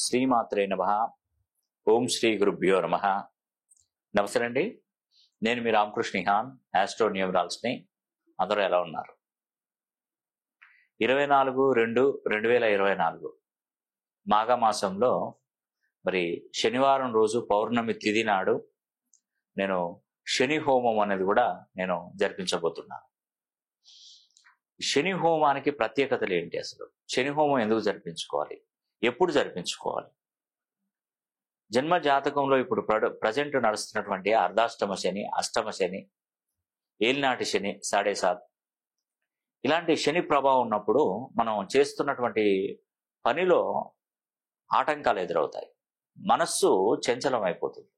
శ్రీమాత్రే నమః. ఓం శ్రీ గురుభ్యో నమః. నమస్తే అండి. నేను మీ రామకృష్ణ హాన్, ఆస్ట్రో న్యూమరాల్స్ని. అందరూ ఎలా ఉన్నారు? 24/2/2024 మాఘమాసంలో మరి శనివారం రోజు పౌర్ణమి తిథి నాడు నేను శని హోమం అనేది కూడా నేను జరిపించబోతున్నాను. శని హోమానికి ప్రత్యేకతలు ఏంటి? అసలు శని హోమం ఎందుకు జరిపించుకోవాలి, ఎప్పుడు జరిపించుకోవాలి? జన్మ జాతకంలో ఇప్పుడు ప్రజెంట్ నడుస్తున్నటువంటి అర్ధాష్టమ శని, అష్టమ శని, ఏలినాటి శని, 7.5 ఇలాంటి శని ప్రభావం ఉన్నప్పుడు మనం చేస్తున్నటువంటి పనిలో ఆటంకాలు ఎదురవుతాయి. మనస్సు చంచలం అయిపోతుంది.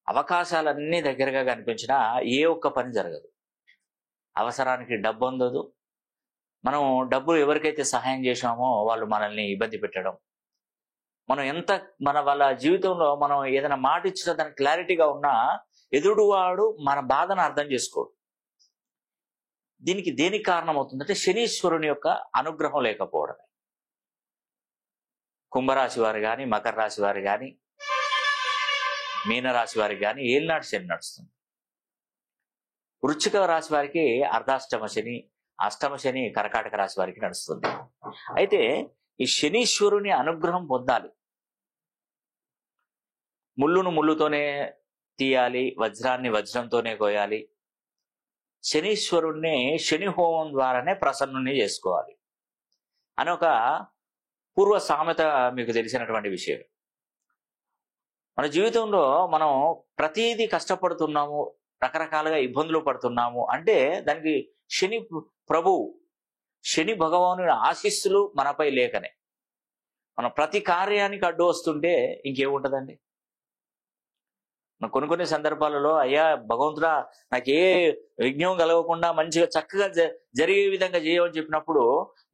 అవకాశాలన్నీ దగ్గరగా కనిపించినా ఏ ఒక్క పని జరగదు. అవసరానికి డబ్బు అందదు. మనం డబ్బు ఎవరికైతే సహాయం చేశామో వాళ్ళు మనల్ని ఇబ్బంది పెట్టడం, మనం ఎంత వాళ్ళ జీవితంలో మనం ఏదైనా మాట ఇచ్చిన దానికి క్లారిటీగా ఉన్నా ఎదుటివాడు మన బాధను అర్థం చేసుకోడు. దేనికి కారణం అవుతుందంటే శనీశ్వరుని యొక్క అనుగ్రహం లేకపోవడమే. కుంభరాశి వారు కానీ, మకర రాశి వారు కానీ, మీనరాశి వారికి కానీ ఏలినాటి శని నడుస్తుంది. వృశ్చిక రాశి వారికి అర్ధాష్టమ శని, అష్టమ శని కర్కాటక రాశి వారికి నడుస్తుంది. అయితే ఈ శనీశ్వరుని అనుగ్రహం పొందాలి. ముళ్ళును ముళ్ళుతోనే తీయాలి, వజ్రాన్ని వజ్రంతోనే కోయాలి. శనీశ్వరుణ్ణి శని హోమం ద్వారానే ప్రసన్నుని చేసుకోవాలి అని ఒక పూర్వ సామెత మీకు తెలిసినటువంటి విషయం. మన జీవితంలో మనం ప్రతిదీ కష్టపడుతున్నాము, రకరకాలుగా ఇబ్బందులు పడుతున్నాము అంటే దానికి శని భగవానుడి ఆశీస్సులు మనపై లేకనే. మనం ప్రతి కార్యానికి అడ్డు వస్తుంటే ఇంకేముంటదండి? కొన్ని సందర్భాలలో అయ్యా భగవంతుడా నాకు ఏ విఘ్నం కలగకుండా మంచిగా చక్కగా జరిగే విధంగా చేయమని చెప్పినప్పుడు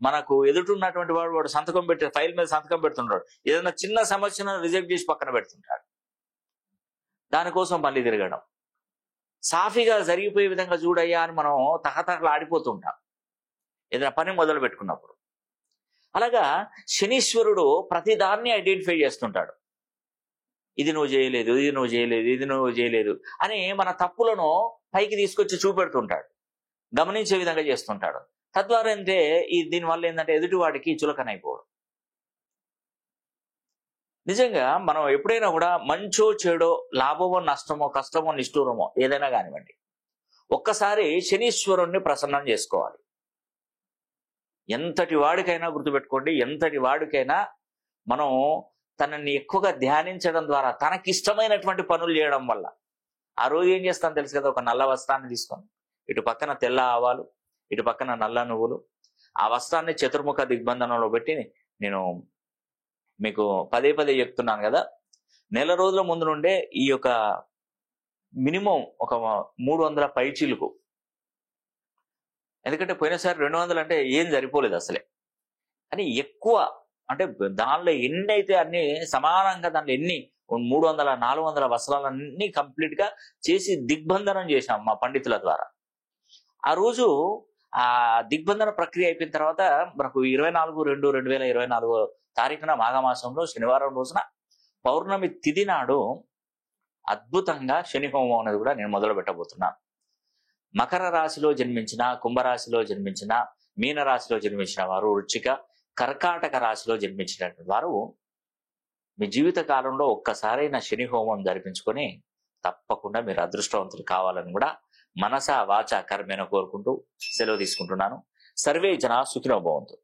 మనకు ఎదుటిన్నటువంటి వాడు సంతకం పెట్టి ఫైల్ మీద సంతకం పెడుతుంటాడు. ఏదైనా చిన్న సమస్యను రిజెక్ట్ చేసి పక్కన పెడుతుంటాడు. దానికోసం మళ్ళీ తిరగడం, సాఫీగా జరిగిపోయే విధంగా చూడయ్యా అని మనం తహతహలు ఆడిపోతుంటాం ఏదైనా పని మొదలు పెట్టుకున్నప్పుడు. అలాగా శనీశ్వరుడు ప్రతిదాన్ని ఐడెంటిఫై చేస్తుంటాడు. ఇది నువ్వు చేయలేదు, ఇది నువ్వు చేయలేదు, ఇది నువ్వు చేయలేదు అని మన తప్పులను పైకి తీసుకొచ్చి చూపెడుతుంటాడు, గమనించే విధంగా చేస్తుంటాడు. తద్వారా అంటే దీనివల్ల ఏంటంటే ఎదుటివాడికి చులకనైపోవడం. నిజంగా మనం ఎప్పుడైనా కూడా మంచో చెడో, లాభమో నష్టమో, కష్టమో నిష్ఠూరమో ఏదైనా కానివ్వండి, ఒక్కసారి శనీశ్వరుణ్ణి ప్రసన్నం చేసుకోవాలి. ఎంతటి వాడికైనా గుర్తుపెట్టుకోండి, ఎంతటి వాడికైనా మనం తనని ఎక్కువగా ధ్యానించడం ద్వారా తనకిష్టమైనటువంటి పనులు చేయడం వల్ల ఆ రోజు ఏం చేస్తాను తెలుసు కదా, ఒక నల్ల వస్త్రాన్ని తీసుకొని ఇటు పక్కన తెల్ల ఆవాలు, ఇటు పక్కన నల్ల నువ్వులు, ఆ వస్త్రాన్ని చతుర్ముఖ దిగ్బంధనంలో పెట్టి నేను మీకు పదే చెప్తున్నాను కదా, నెల రోజుల ముందు నుండే ఈ యొక్క మినిమం ఒక 300 పైచీలకు, ఎందుకంటే పోయినసారి 200 అంటే ఏం సరిపోలేదు అసలే, అని ఎక్కువ అంటే దానిలో ఎన్ని అయితే అన్ని సమానంగా దాంట్లో ఎన్ని 300 400 వస్త్రాలన్నీ కంప్లీట్ గా చేసి దిగ్బంధనం చేశాం మా పండితుల ద్వారా. ఆ రోజు ఆ దిగ్బంధన ప్రక్రియ అయిపోయిన తర్వాత మనకు 24/2/2024 తారీఖున మాఘమాసంలో శనివారం రోజున పౌర్ణమి తిథి నాడు అద్భుతంగా శని హోమం అనేది కూడా నేను మొదలు పెట్టబోతున్నాను. మకర రాశిలో జన్మించిన, కుంభరాశిలో జన్మించిన, మీన రాశిలో జన్మించిన వారు, వృశ్చిక, కర్కాటక రాశిలో జన్మించినటువంటి వారు మీ జీవిత కాలంలో ఒక్కసారైనా శని హోమం జరిపించుకొని తప్పకుండా మీరు అదృష్టవంతులు కావాలని కూడా మనస వాచ కర్మేణ కోరుకుంటూ సెలవు తీసుకుంటున్నాను. సర్వే జనా సుఖినో భవంతు.